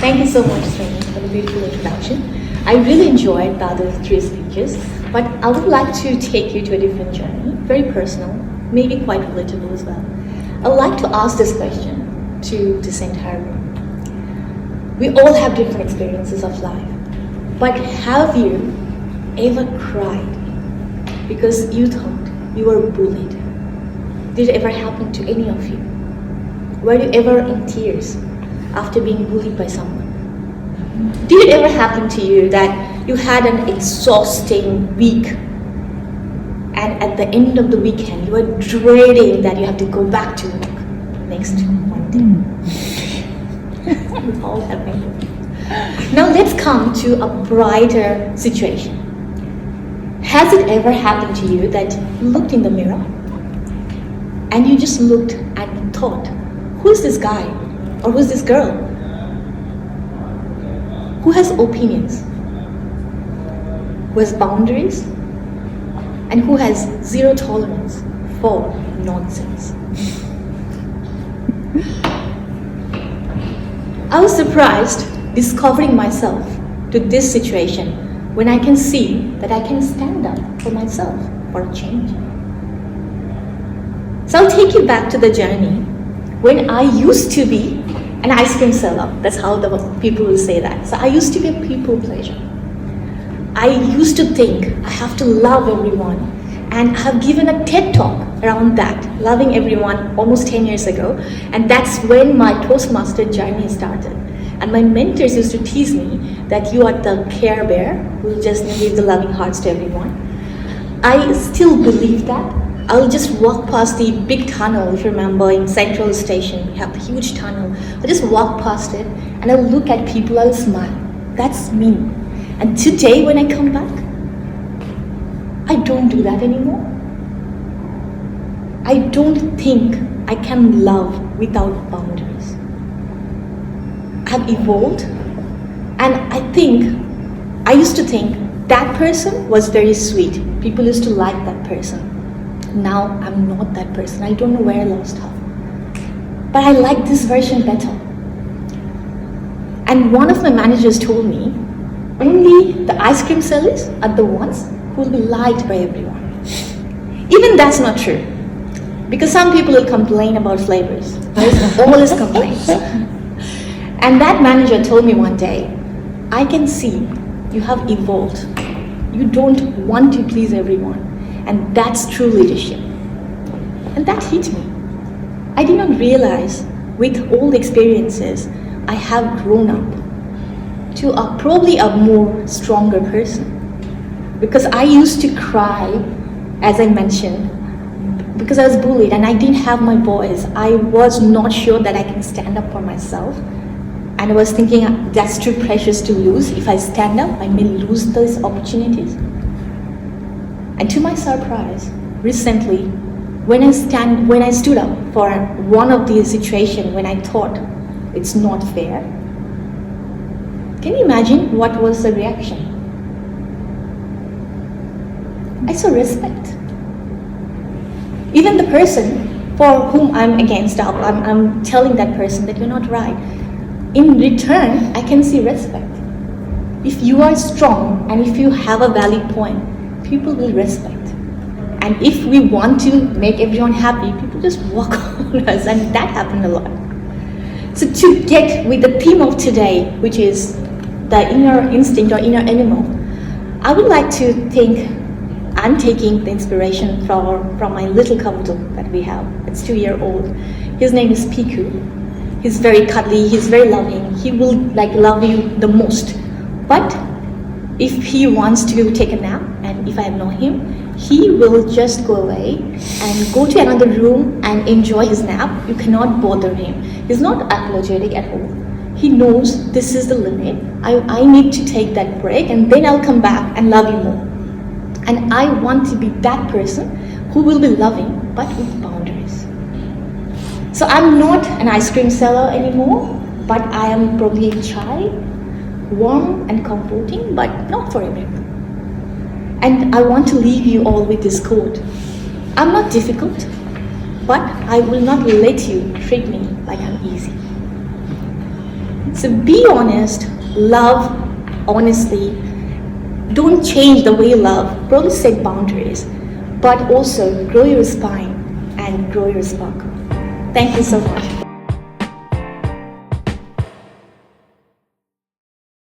Thank you so much, Swami, for the beautiful introduction. I really enjoyed the other three speeches, but I would like to take you to a different journey, very personal, maybe quite relatable as well. I would like to ask this question to this entire room. We all have different experiences of life, but have you ever cried because you thought you were bullied? Did it ever happen to any of you? Were you ever in tears after being bullied by someone? Did it ever happen to you that you had an exhausting week and at the end of the weekend you were dreading that you have to go back to work next Monday? We all have been. Now let's come to a brighter situation. Has it ever happened to you that you looked in the mirror and you just looked and thought, who's this guy or who's this girl who has opinions, who has boundaries, and who has zero tolerance for nonsense? I was surprised discovering myself to this situation when I can see that I can stand up for myself for a change. So I'll take you back to the journey when I used to be an ice cream seller. That's how the people will say that. So I used to be a people pleaser. I used to think I have to love everyone, and I have given a TED talk around that, loving everyone, almost 10 years ago, and that's when my Toastmasters journey started. And my mentors used to tease me that you are the care bear who just give the loving hearts to everyone. I still believe that. I'll just walk past the big tunnel, if you remember, in Central Station, we have the huge tunnel. I'll just walk past it and I'll look at people, I'll smile. That's me. And today when I come back, I don't do that anymore. I don't think I can love without boundaries. I've evolved, and I used to think that person was very sweet. People used to like that person. Now I'm not that person. I don't know where I lost her. But I like this version better. And one of my managers told me, only the ice cream sellers are the ones who will be liked by everyone. Even that's not true. Because some people will complain about flavors. There's always complaints. And that manager told me one day, I can see you have evolved. You don't want to please everyone. And that's true leadership. And that hit me. I did not realize with all the experiences, I have grown up to probably a more stronger person. Because I used to cry, as I mentioned, because I was bullied and I didn't have my voice. I was not sure that I can stand up for myself. And I was thinking that's too precious to lose. If I stand up, I may lose those opportunities. And to my surprise, recently, when I stood up for one of these situations when I thought it's not fair, can you imagine what was the reaction? I saw respect. Even the person for whom I'm against, I'm telling that person that you're not right. In return, I can see respect. If you are strong and if you have a valid point, people will respect. And if we want to make everyone happy, people just walk on us, and that happened a lot. So to get with the theme of today, which is the inner instinct or inner animal, I would like to think I'm taking the inspiration from my little kabuto that we have. It's 2-year-old. His name is Piku. He's very cuddly, he's very loving. He will love you the most. But if he wants to take a nap, and if I know him, he will just go away and go to another room and enjoy his nap. You cannot bother him. He's not apologetic at all. He knows this is the limit. I need to take that break and then I'll come back and love you more. And I want to be that person who will be loving but with boundaries. So I'm not an ice cream seller anymore, but I am probably a child, warm and comforting, but not for everyone. And I want to leave you all with this quote. I'm not difficult, but I will not let you treat me like I'm easy. So be honest, love honestly. Don't change the way you love. Probably set boundaries, but also grow your spine and grow your spark. Thank you so much.